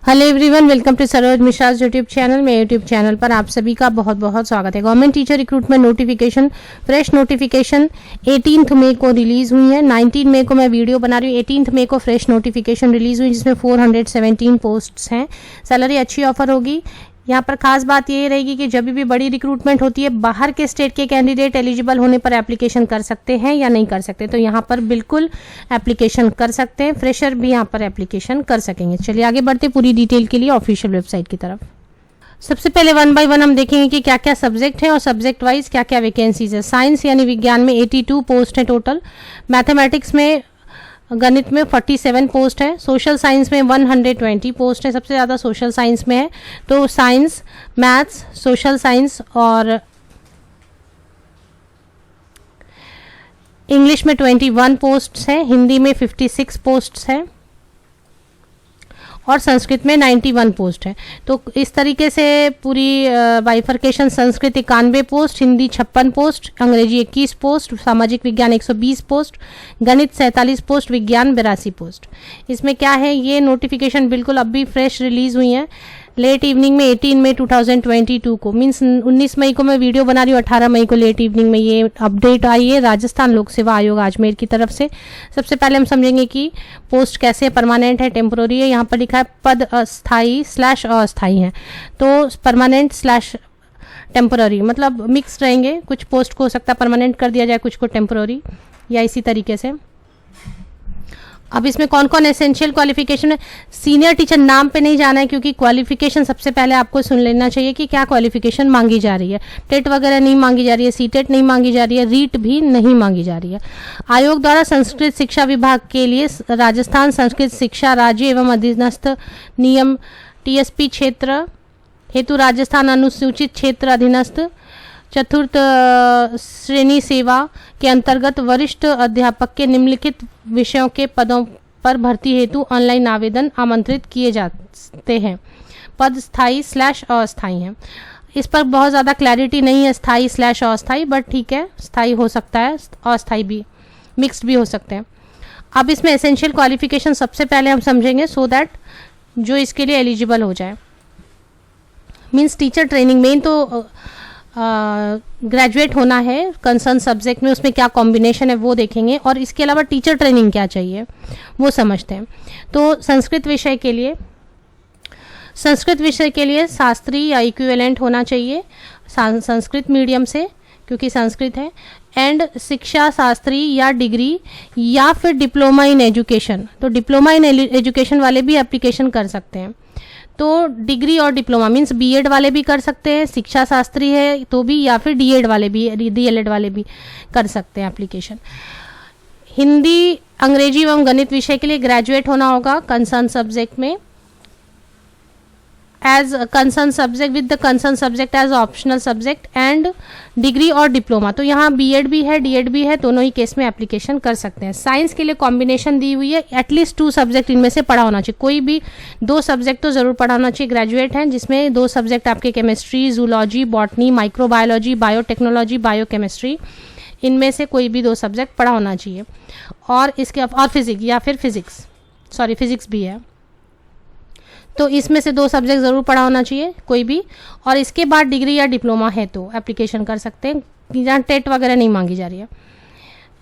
Hello everyone, welcome to Saroj Mishra YouTube channel. मेरे YouTube channel पर आप सभी का बहुत बहुत स्वागत है। Government teacher recruitment notification, fresh notification 18 मई को रिलीज हुई है। 19 मई को मैं वीडियो बना रही हूँ। 18 मई को फ्रेश नोटिफिकेशन रिलीज हुई जिसमें 417 पोस्ट्स हैं। सैलरी अच्छी ऑफर होगी। यहाँ पर खास बात ये रहेगी कि जब भी बड़ी रिक्रूटमेंट होती है, बाहर के स्टेट के कैंडिडेट एलिजिबल होने पर एप्लीकेशन कर सकते हैं या नहीं कर सकते, तो यहाँ पर बिल्कुल एप्लीकेशन कर सकते हैं। फ्रेशर भी यहाँ पर एप्लीकेशन कर सकेंगे। चलिए आगे बढ़ते पूरी डिटेल के लिए ऑफिशियल वेबसाइट की तरफ। सबसे पहले 1 बाय 1 हम देखेंगे कि क्या क्या सब्जेक्ट हैं और सब्जेक्ट वाइज क्या क्या वैकेंसीज है। साइंस यानी विज्ञान में 82 पोस्ट है टोटल। मैथमेटिक्स में, गणित में 47 पोस्ट है। सोशल साइंस में 120 पोस्ट है। सबसे ज़्यादा सोशल साइंस में है, तो साइंस, मैथ्स, सोशल साइंस और इंग्लिश में 21 पोस्ट्स हैं। हिंदी में 56 पोस्ट्स हैं और संस्कृत में 91 पोस्ट है। तो इस तरीके से पूरी bifurcation, Sanskrit 91 post, Hindi 56 post, अंग्रेजी 21 पोस्ट, सामाजिक विज्ञान 120 पोस्ट, गणित 47 पोस्ट, विज्ञान 82 पोस्ट। इसमें क्या है, ये नोटिफिकेशन बिल्कुल अभी फ्रेश रिलीज हुई है लेट इवनिंग में 18 मई 2022 को। मीन्स 19 मई को मैं वीडियो बना रही हूँ, 18 मई को लेट इवनिंग में ये अपडेट आई है राजस्थान लोक सेवा आयोग अजमेर की तरफ से। सबसे पहले हम समझेंगे कि पोस्ट कैसे परमानेंट है, टेम्पोररी है। यहाँ पर लिखा है पद अस्थाई / अस्थाई है, तो परमानेंट / टेम्पोररी मतलब मिक्स रहेंगे। कुछ पोस्ट को हो सकता है परमानेंट कर दिया जाए, कुछ को टेम्पोररी, या इसी तरीके से। अब इसमें कौन कौन एसेंशियल क्वालिफिकेशन है। सीनियर टीचर नाम पे नहीं जाना है, क्योंकि क्वालिफिकेशन सबसे पहले आपको सुन लेना चाहिए कि क्या क्वालिफिकेशन मांगी जा रही है। टेट वगैरह नहीं मांगी जा रही है, सीटेट नहीं मांगी जा रही है, रीट भी नहीं मांगी जा रही है। आयोग द्वारा संस्कृत शिक्षा विभाग के लिए राजस्थान संस्कृत शिक्षा राज्य एवं अधीनस्थ नियम TSP क्षेत्र हेतु राजस्थान अनुसूचित क्षेत्र अधीनस्थ चतुर्थ श्रेणी सेवा के अंतर्गत वरिष्ठ अध्यापक के निम्नलिखित विषयों के पदों पर भर्ती हेतु ऑनलाइन आवेदन आमंत्रित किए जाते हैं। पद स्थायी / अस्थायी हैं। इस पर बहुत ज़्यादा क्लैरिटी नहीं है, स्थायी / अस्थायी, बट ठीक है, स्थायी हो सकता है, अस्थायी भी, मिक्स्ड भी हो सकते हैं। अब इसमें एसेंशियल क्वालिफिकेशन सबसे पहले हम समझेंगे, सो दैट जो इसके लिए एलिजिबल हो जाए। मीन्स टीचर ट्रेनिंग, मेन तो ग्रेजुएट होना है कंसर्न सब्जेक्ट में, उसमें क्या कॉम्बिनेशन है वो देखेंगे, और इसके अलावा टीचर ट्रेनिंग क्या चाहिए वो समझते हैं। तो संस्कृत विषय के लिए शास्त्री या इक्विवेलेंट होना चाहिए संस्कृत मीडियम से, क्योंकि संस्कृत है। एंड शिक्षा शास्त्री या डिग्री या फिर डिप्लोमा इन एजुकेशन, तो डिप्लोमा इन एजुकेशन वाले भी एप्लीकेशन कर सकते हैं। तो डिग्री और डिप्लोमा मीन्स BEd वाले भी कर सकते हैं, शिक्षा शास्त्री है तो भी, या फिर DEd वाले भी, DLEd वाले भी कर सकते हैं एप्लीकेशन। हिंदी, अंग्रेजी एवं गणित विषय के लिए ग्रेजुएट होना होगा कंसर्न सब्जेक्ट में, as concern subject with the concern subject as optional subject, and degree और डिप्लोमा। तो यहाँ BEd भी है, DEd भी है, दोनों ही केस में एप्लीकेशन कर सकते हैं। साइंस के लिए कॉम्बिनेशन दी हुई है, एटलीस्ट 2 सब्जेक्ट इनमें से पढ़ा होना चाहिए। कोई भी 2 सब्जेक्ट तो जरूर पढ़ा होना चाहिए। ग्रेजुएट हैं जिसमें 2 सब्जेक्ट आपके chemistry, zoology, botany, microbiology, biotechnology, biochemistry, इनमें से कोई भी 2 सब्जेक्ट पढ़ा होना चाहिए। और इसके और फिजिक्स या फिर फिजिक्स भी है, तो इसमें से 2 सब्जेक्ट ज़रूर पढ़ा होना चाहिए कोई भी। और इसके बाद डिग्री या डिप्लोमा है तो एप्लीकेशन कर सकते हैं, जहाँ टेट वगैरह नहीं मांगी जा रही है,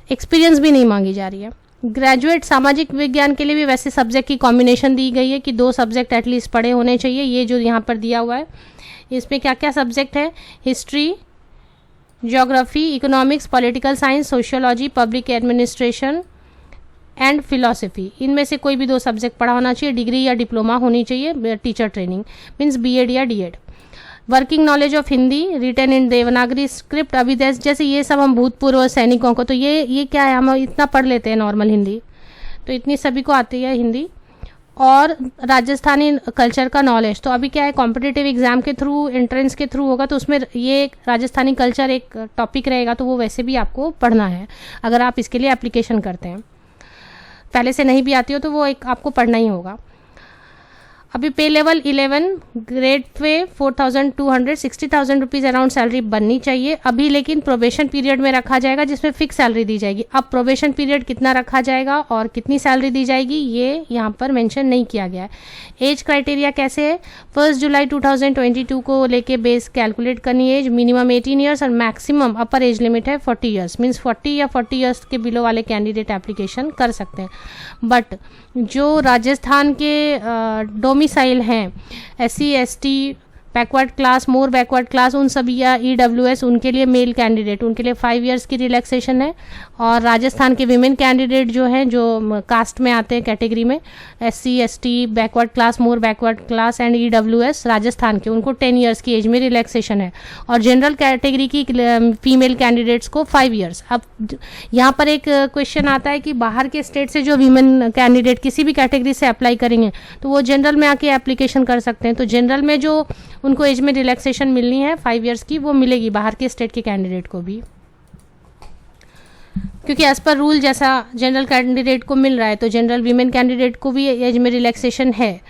एक्सपीरियंस भी नहीं मांगी जा रही है। ग्रेजुएट सामाजिक विज्ञान के लिए भी वैसे सब्जेक्ट की कॉम्बिनेशन दी गई है कि 2 सब्जेक्ट एटलीस्ट पढ़े होने चाहिए। ये जो यहाँ पर दिया हुआ है, इसमें क्या क्या सब्जेक्ट है, history, geography, economics, political science, sociology, public administration and philosophy, इनमें से कोई भी 2 सब्जेक्ट पढ़ा होना चाहिए। डिग्री या डिप्लोमा होनी चाहिए। टीचर ट्रेनिंग मीन्स BEd या DEd। Working knowledge of Hindi, written in Devanagari script, अभिदेश, जैसे ये सब हम भूतपूर्व सैनिकों को, तो ये क्या है, हम इतना पढ़ लेते हैं नॉर्मल हिंदी, तो इतनी सभी को आती है हिंदी। और राजस्थानी कल्चर का नॉलेज, तो अभी क्या है, कॉम्पिटिटिव एग्जाम के थ्रू, एंट्रेंस के थ्रू होगा, तो उसमें ये राजस्थानी कल्चर एक टॉपिक रहेगा, तो वो वैसे भी आपको पढ़ना है अगर आप इसके लिए एप्लीकेशन करते हैं। पहले से नहीं भी आती हो तो वो एक आपको पढ़ना ही होगा। अभी पे level 11 grade pay 4,200 60,000 rupees around salary बननी चाहिए अभी, लेकिन प्रोबेशन पीरियड में रखा जाएगा जिसमें फिक्स सैलरी दी जाएगी। अब प्रोबेशन पीरियड कितना रखा जाएगा और कितनी सैलरी दी जाएगी ये यहाँ पर मेंशन नहीं किया गया है। एज क्राइटेरिया कैसे है, 1 जुलाई 2022 को लेके बेस कैलकुलेट करनी है। एज मिनिमम 18 ईयर्स और मैक्सिमम अपर एज लिमिट है 40 ईयर्स, मीन्स 40 या 40 ईयर्स के बिलो वाले कैंडिडेट एप्लीकेशन कर सकते हैं। बट जो राजस्थान के डोमिसाइल हैं, SC ST बैकवर्ड क्लास, मोर बैकवर्ड क्लास, उन सभी या EWS, उनके लिए मेल कैंडिडेट उनके लिए 5 इयर्स की रिलैक्सेशन है। और राजस्थान के विमेन कैंडिडेट जो हैं, जो कास्ट में आते हैं कैटेगरी में, SC ST backward class, more backward class and EWS Rajasthan के, उनको 10 इयर्स की एज में रिलैक्सेशन है। और जनरल कैटेगरी की फीमेल कैंडिडेट्स को 5 इयर्स। अब यहाँ पर एक क्वेश्चन आता है कि बाहर के स्टेट से जो वीमेन कैंडिडेट किसी भी कैटेगरी से अप्लाई करेंगे तो वो जनरल में आके एप्लीकेशन कर सकते हैं। तो जनरल में जो उनको एज में रिलैक्सेशन मिलनी है 5 इयर्स की, वो मिलेगी बाहर के स्टेट के कैंडिडेट को भी, क्योंकि एज पर रूल जैसा जनरल कैंडिडेट को मिल रहा है तो जनरल वीमेन कैंडिडेट को भी एज में रिलैक्सेशन है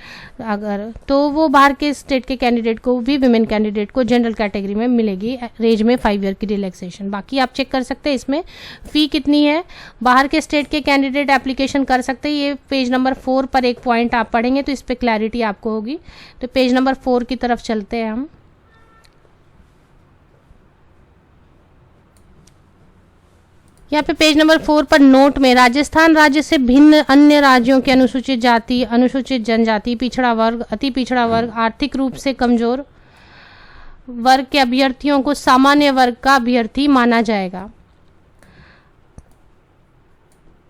अगर, तो वो बाहर के स्टेट के कैंडिडेट को भी वीमेन कैंडिडेट को जनरल कैटेगरी में मिलेगी एज में 5 ईयर की रिलैक्सेशन। बाकी आप चेक कर सकते हैं इसमें फ़ी कितनी है। बाहर के स्टेट के कैंडिडेट एप्लीकेशन कर सकते हैं। ये पेज नंबर 4 पर एक पॉइंट आप पढ़ेंगे तो इस पर क्लैरिटी आपको होगी। तो पेज नंबर 4 की तरफ चलते हैं हम। यहाँ पे पेज नंबर 4 पर नोट में राजस्थान राज्य से भिन्न अन्य राज्यों के अनुसूचित जाति, अनुसूचित जनजाति, पिछड़ा वर्ग, अति पिछड़ा वर्ग, आर्थिक रूप से कमजोर वर्ग के अभ्यर्थियों को सामान्य वर्ग का अभ्यर्थी माना जाएगा।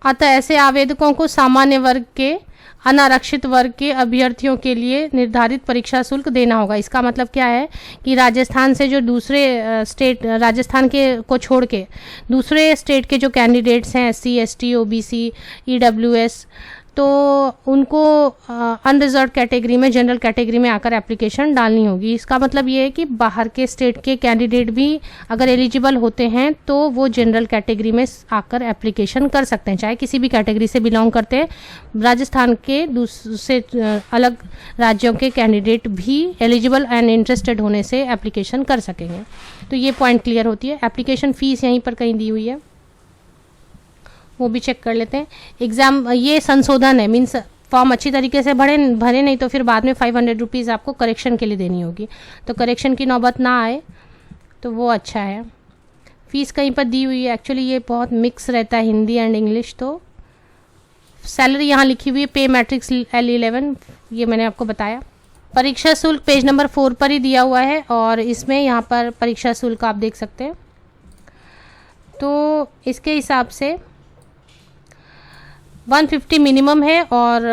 अतः ऐसे आवेदकों को सामान्य वर्ग के अनारक्षित वर्ग के अभ्यर्थियों के लिए निर्धारित परीक्षा शुल्क देना होगा। इसका मतलब क्या है कि राजस्थान से जो दूसरे स्टेट, राजस्थान के को छोड़ के दूसरे स्टेट के जो कैंडिडेट्स हैं, SC ST OBC EWS, तो उनको अनरिजर्व कैटेगरी में, जनरल कैटेगरी में आकर एप्लीकेशन डालनी होगी। इसका मतलब ये है कि बाहर के स्टेट के कैंडिडेट भी अगर एलिजिबल होते हैं तो वो जनरल कैटेगरी में आकर एप्लीकेशन कर सकते हैं, चाहे किसी भी कैटेगरी से बिलोंग करते हैं। राजस्थान के दूसरे अलग राज्यों के कैंडिडेट भी एलिजिबल एंड इंटरेस्टेड होने से एप्लीकेशन कर सकेंगे। तो ये पॉइंट क्लियर होती है। एप्लीकेशन फ़ीस यहीं पर कहीं दी हुई है, वो भी चेक कर लेते हैं। एग्ज़ाम ये संशोधन है, मीन्स फॉर्म अच्छी तरीके से भरे नहीं तो फिर बाद में 500 रुपीज़ आपको करेक्शन के लिए देनी होगी। तो करेक्शन की नौबत ना आए तो वो अच्छा है। फ़ीस कहीं पर दी हुई है। एक्चुअली ये बहुत मिक्स रहता है हिंदी एंड इंग्लिश। तो सैलरी यहाँ लिखी हुई है, पे मैट्रिक्स L11, ये मैंने आपको बताया। परीक्षा शुल्क पेज नंबर 4 पर ही दिया हुआ है और इसमें यहाँ पर परीक्षा शुल्क आप देख सकते हैं। तो इसके हिसाब से 150 मिनिमम है और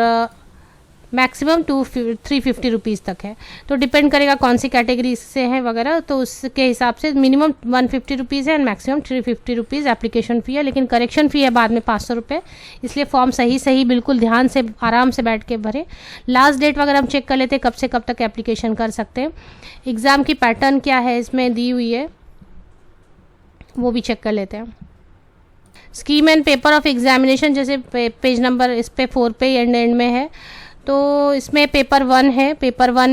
मैक्सिमम 350 रुपीज़ तक है। तो डिपेंड करेगा कौन सी कैटेगरी से है वगैरह, तो उसके हिसाब से मिनिमम 150 रुपीज़ है and maximum 350 rupees application fee है। लेकिन करेक्शन फ़ी है बाद में 500 रुपये। इसलिए फॉर्म सही बिल्कुल ध्यान से आराम से बैठ के भरें। लास्ट डेट वगैरह हम चेक कर लेते हैं कब से कब तक एप्लीकेशन कर सकते हैं। एग्ज़ाम की पैटर्न क्या है इसमें दी हुई है, वो भी चेक कर लेते हैं। Scheme and paper of examination जैसे पेज नंबर इस पे 4 पे एंड में है। तो इसमें पेपर 1 है। पेपर वन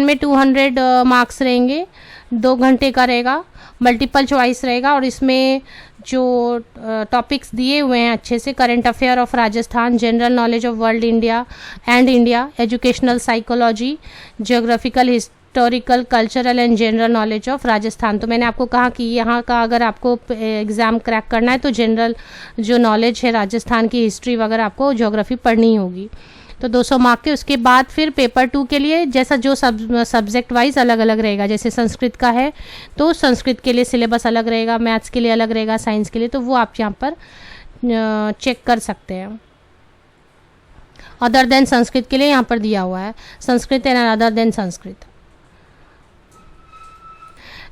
में 200 मार्क्स रहेंगे, 2 घंटे का रहेगा, मल्टीपल चॉइस रहेगा। और इसमें जो टॉपिक्स दिए हुए हैं अच्छे से, current affair of Rajasthan, general knowledge of world India and India, educational psychology, geographical, historical, cultural and general knowledge of Rajasthan. तो मैंने आपको कहा कि यहाँ का अगर आपको एग्ज़ाम क्रैक करना है तो जनरल जो नॉलेज है राजस्थान की, हिस्ट्री वगैरह, आपको ज्योग्राफी पढ़नी होगी। तो 200 मार्क के। उसके बाद फिर पेपर 2 के लिए जैसा जो सब्जेक्ट वाइज अलग अलग रहेगा, जैसे संस्कृत का है तो संस्कृत के लिए सिलेबस अलग रहेगा, मैथ्स के लिए अलग रहेगा, साइंस के लिए, तो वो आप यहाँ पर चेक कर सकते हैं। अदर देन संस्कृत के लिए यहाँ पर दिया हुआ है, Sanskrit and other than Sanskrit.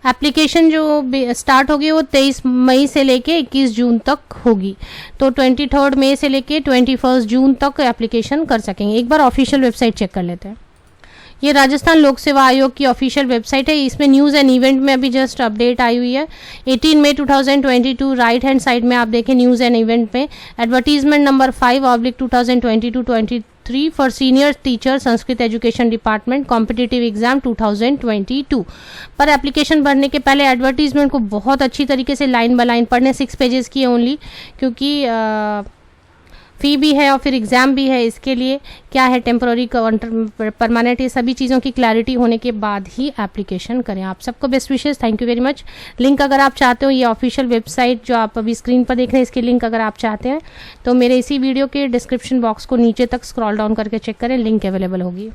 Application जो स्टार्ट होगी वो 23 मई से लेके 21 जून तक होगी। तो 23 मई से लेके 21 जून तक एप्लीकेशन कर सकेंगे। एक बार ऑफिशियल वेबसाइट चेक कर लेते हैं। ये राजस्थान लोक सेवा आयोग की ऑफिशियल वेबसाइट है। इसमें न्यूज़ एंड इवेंट में अभी जस्ट अपडेट आई हुई है। 18 मई 2022 राइट हैंड साइड में आप देखें न्यूज़ एंड इवेंट पे advertisement number 5/2022-23 3 for senior teacher Sanskrit education department competitive exam 2022। पर एप्लीकेशन भरने के पहले एडवर्टीजमेंट को बहुत अच्छी तरीके से लाइन बाय लाइन पढ़ने, 6 पेजेस की है ओनली, क्योंकि फ़ी भी है और फिर एग्ज़ाम भी है। इसके लिए क्या है, टेम्पररी परमानेंट, ये सभी चीज़ों की क्लैरिटी होने के बाद ही एप्लीकेशन करें। आप सबको best wishes, thank you very much. Link अगर आप चाहते हो, ये ऑफिशियल वेबसाइट जो आप अभी स्क्रीन पर देख रहे हैं, इसकी लिंक अगर आप चाहते हैं तो मेरे इसी वीडियो के डिस्क्रिप्शन बॉक्स को नीचे तक स्क्रॉल डाउन करके चेक करें, लिंक अवेलेबल होगी।